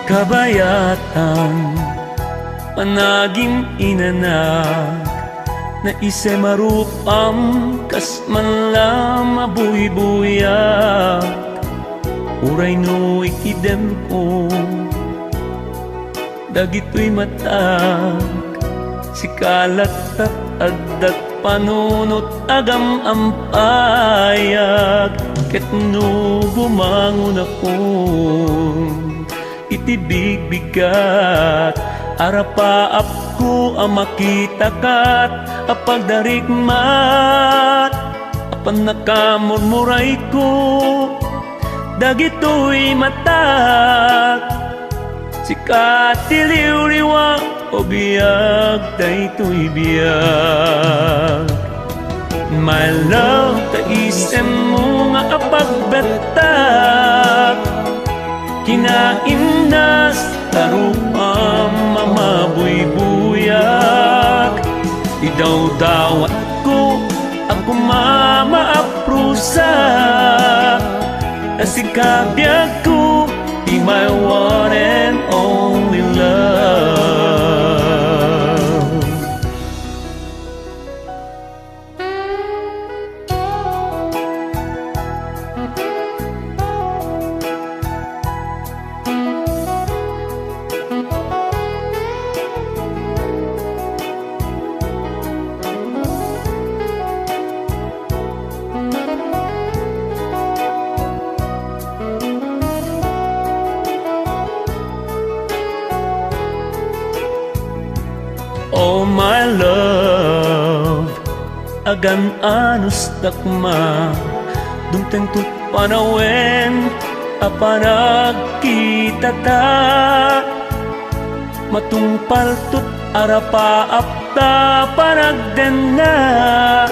kabayatan, panaging inanak, na isa'y marupam, kas man lang mabuybuyak, uray no ikidem ko, dagito'y matag, sikalat at agdat panunot agam ampayag, ket no bumangon akong itibig bigat, arapaap ko ang makita kat apagdarikmat, apan nakamurmuray ko, dagito'y matag, sikat tiliw-liwang o biyag, dayto'y biyag. My love, kaisem mo nga apagbatak, kinaimnas tarupang mamabuybuyak, idawdawat ko ako mamaaprusa, asikabyak ko be my one and only love. Oh my love, agan anus dakma, dumteng tut panawen, apanag kita ta, matungpal tut arapaapta panagden na,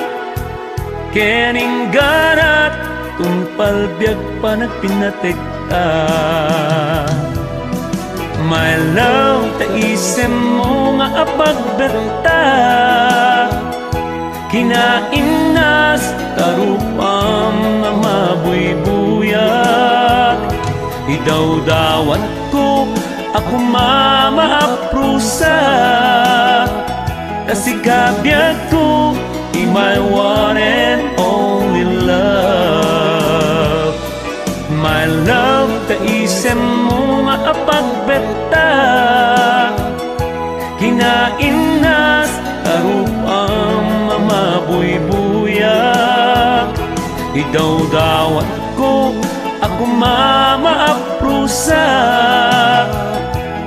kening ganat tungpal biag panagpinatek ta. My love, taisem mo nga apagbeta, kinaimnas tarupang nga mabuybuyak, idawdawat ko ako mamaaprusa, kasigabyak ko be my one and only love. My love, taisem mo nga apagbeta, kinaimnas tarupang mamabuybuyak, idawdawat ko ako mamaaprusa,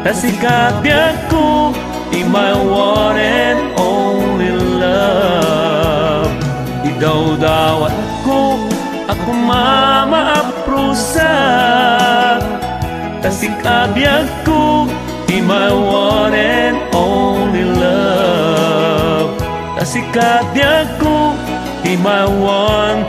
kasigabyak ko be my one and only love. Idawdawat ko ako mamaaprusa, kasigabyak ko be my one and only love. Kasigabyak ko be my one